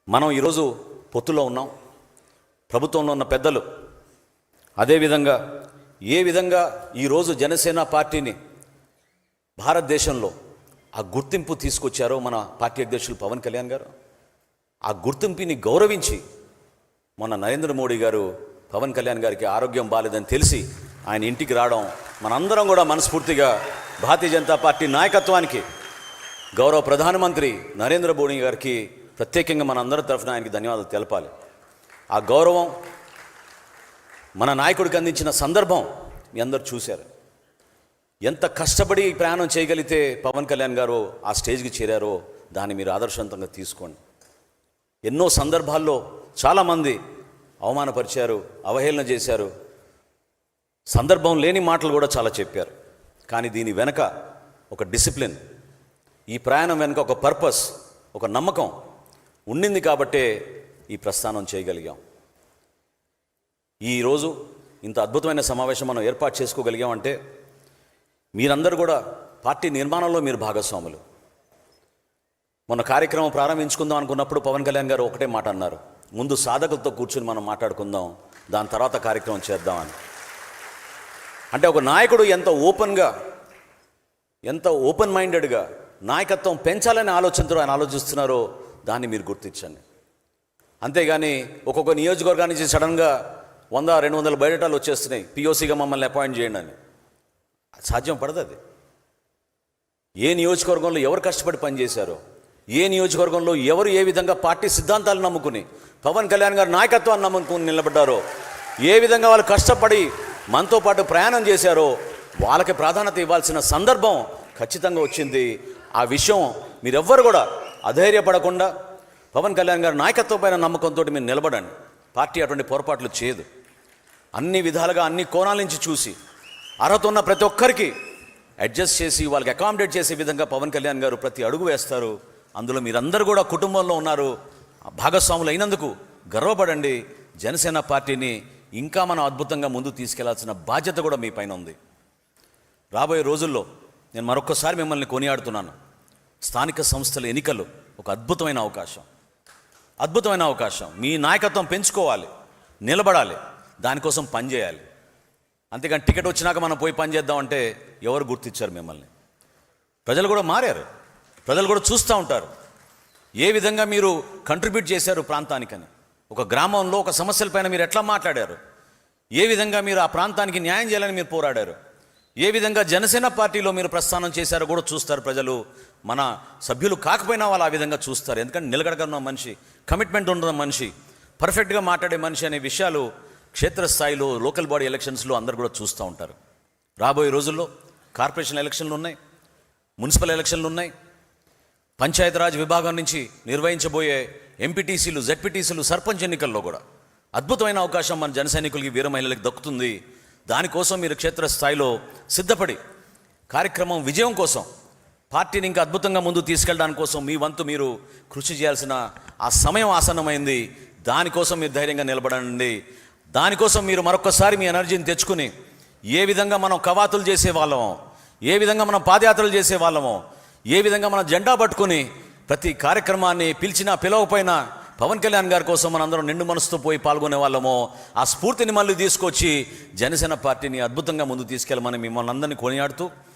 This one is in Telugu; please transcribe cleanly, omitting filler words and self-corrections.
మనం ఈరోజు పొత్తులో ఉన్నాం. ప్రభుత్వంలో ఉన్న పెద్దలు అదేవిధంగా ఏ విధంగా ఈరోజు జనసేన పార్టీని భారతదేశంలో ఆ గుర్తింపు తీసుకొచ్చారో మన పార్టీ అధ్యక్షులు పవన్ కళ్యాణ్ గారు, ఆ గుర్తింపుని గౌరవించి మొన్న నరేంద్ర మోడీ గారు పవన్ కళ్యాణ్ గారికి ఆరోగ్యం బాలేదని తెలిసి ఆయన ఇంటికి రావడం, మనందరం కూడా మనస్ఫూర్తిగా భారతీయ జనతా పార్టీ నాయకత్వానికి, గౌరవ ప్రధానమంత్రి నరేంద్ర మోడీ గారికి ప్రత్యేకంగా మనందరి తరఫున ఆయనకి ధన్యవాదాలు తెలపాలి. ఆ గౌరవం మన నాయకుడికి అందించిన సందర్భం మీ అందరు చూశారు. ఎంత కష్టపడి ప్రయాణం చేయగలిగితే పవన్ కళ్యాణ్ గారు ఆ స్టేజ్కి చేరారో దాన్ని మీరు ఆదర్శవంతంగా తీసుకోండి. ఎన్నో సందర్భాల్లో చాలామంది అవమానపరిచారు, అవహేళన చేశారు, సందర్భం లేని మాటలు కూడా చాలా చెప్పారు. కానీ దీని వెనక ఒక డిసిప్లిన్, ఈ ప్రయాణం వెనుక ఒక పర్పస్, ఒక నమ్మకం ఉండింది కాబట్టే ఈ ప్రస్థానం చేయగలిగాం. ఈరోజు ఇంత అద్భుతమైన సమావేశం మనం ఏర్పాటు చేసుకోగలిగామంటే మీరందరూ కూడా పార్టీ నిర్మాణంలో మీరు భాగస్వాములు. మొన్న కార్యక్రమం ప్రారంభించుకుందాం అనుకున్నప్పుడు పవన్ కళ్యాణ్ గారు ఒకటే మాట అన్నారు, ముందు సాధకులతో కూర్చుని మనం మాట్లాడుకుందాం, దాని తర్వాత కార్యక్రమం చేద్దామని. అంటే ఒక నాయకుడు ఎంత ఓపెన్గా, ఎంత ఓపెన్ మైండెడ్గా నాయకత్వం పెంచాలనే ఆలోచనతో ఆయన ఆలోచిస్తున్నారో దాన్ని మీరు గుర్తించండి. అంతేగాని ఒక్కొక్క నియోజకవర్గాన్ని నుంచి సడన్గా 100-200 బయోడేటాలు వచ్చేస్తున్నాయి, పిఓసిగా మమ్మల్ని అపాయింట్ చేయండి అని. సాధ్యం పడదు అది. ఏ నియోజకవర్గంలో ఎవరు కష్టపడి పనిచేశారో, ఏ నియోజకవర్గంలో ఎవరు ఏ విధంగా పార్టీ సిద్ధాంతాలు నమ్ముకుని పవన్ కళ్యాణ్ గారి నాయకత్వాన్ని నమ్ముకుని నిలబడ్డారో, ఏ విధంగా వాళ్ళు కష్టపడి మనతో పాటు ప్రయాణం చేశారో వాళ్ళకి ప్రాధాన్యత ఇవ్వాల్సిన సందర్భం ఖచ్చితంగా వచ్చింది. ఆ విషయం మీరెవ్వరు కూడా అధైర్యపడకుండా పవన్ కళ్యాణ్ గారి నాయకత్వం పైన నమ్మకంతో మీరు నిలబడండి. పార్టీ అటువంటి పొరపాట్లు చేయదు. అన్ని విధాలుగా అన్ని కోణాల నుంచి చూసి అర్హత ఉన్న ప్రతి ఒక్కరికి అడ్జస్ట్ చేసి వాళ్ళకి అకామిడేట్ చేసే విధంగా పవన్ కళ్యాణ్ గారు ప్రతి అడుగు వేస్తారు. అందులో మీరందరూ కూడా కుటుంబంలో ఉన్నారు, భాగస్వాములు అయినందుకు గర్వపడండి. జనసేన పార్టీని ఇంకా మనం అద్భుతంగా ముందు తీసుకెళ్లాల్సిన బాధ్యత కూడా మీ పైన ఉంది. రాబోయే రోజుల్లో నేను మరొక్కసారి మిమ్మల్ని కొనియాడుతున్నాను. స్థానిక సంస్థల ఎన్నికలు ఒక అద్భుతమైన అవకాశం. మీ నాయకత్వం పెంచుకోవాలి, నిలబడాలి, దానికోసం పనిచేయాలి. అంతేకాని టికెట్ వచ్చినాక మనం పోయి పని చేద్దామంటే ఎవరు గుర్తించారు మిమ్మల్ని? ప్రజలు కూడా మారారు, ప్రజలు కూడా చూస్తూ ఉంటారు ఏ విధంగా మీరు కంట్రిబ్యూట్ చేశారు ప్రాంతానికని. ఒక గ్రామంలో ఒక సమస్యలపైన మీరు ఎట్లా మాట్లాడారు, ఏ విధంగా మీరు ఆ ప్రాంతానికి న్యాయం చేయాలని మీరు పోరాడారు, ఏ విధంగా జనసేన పార్టీలో మీరు ప్రస్థానం చేశారో కూడా చూస్తారు ప్రజలు. మన సభ్యులు కాకపోయినా వాళ్ళు ఆ విధంగా చూస్తారు. ఎందుకంటే నిలకడగా ఉన్న మనిషి, కమిట్మెంట్ ఉన్న మనిషి, పర్ఫెక్ట్గా మాట్లాడే మనిషి అనే విషయాలు క్షేత్రస్థాయిలో లోకల్ బాడీ ఎలక్షన్స్లో అందరు కూడా చూస్తూ ఉంటారు. రాబోయే రోజుల్లో కార్పొరేషన్ ఎలక్షన్లు ఉన్నాయి, మున్సిపల్ ఎలక్షన్లు ఉన్నాయి, పంచాయతీరాజ్ విభాగం నుంచి నిర్వహించబోయే ఎంపీటీసీలు, జెడ్పీటీసీలు, సర్పంచ్ ఎన్నికల్లో కూడా అద్భుతమైన అవకాశం మన జన సైనికులకి, వీర మహిళలకు దక్కుతుంది. దానికోసం మీరు క్షేత్రస్థాయిలో సిద్ధపడి కార్యక్రమం విజయం కోసం, పార్టీని ఇంకా అద్భుతంగా ముందు తీసుకెళ్ళడానికి కోసం మీ వంతు మీరు కృషి చేయాల్సిన ఆ సమయం ఆసన్నమైంది. దానికోసం మీరు ధైర్యంగా నిలబడండి. దానికోసం మీరు మరొకసారి మీ ఎనర్జీని తెచ్చుకుని ఏ విధంగా మనం కవాతులు చేసేవాళ్ళమో, ఏ విధంగా మనం పాదయాత్రలు చేసేవాళ్ళమో, ఏ విధంగా మనం జెండా పట్టుకుని ప్రతి కార్యక్రమాన్ని పిలిచినా పిలవకపోయినా పవన్ కళ్యాణ్ గారి కోసం మనందరం నిండు మనసుతో పోయి పాల్గొనే వాళ్ళమో, ఆ స్ఫూర్తిని మళ్ళీ తీసుకొచ్చి జనసేన పార్టీని అద్భుతంగా ముందు తీసుకెళ్ళమని మిమ్మల్ని అందరినీ కొనియాడుతూ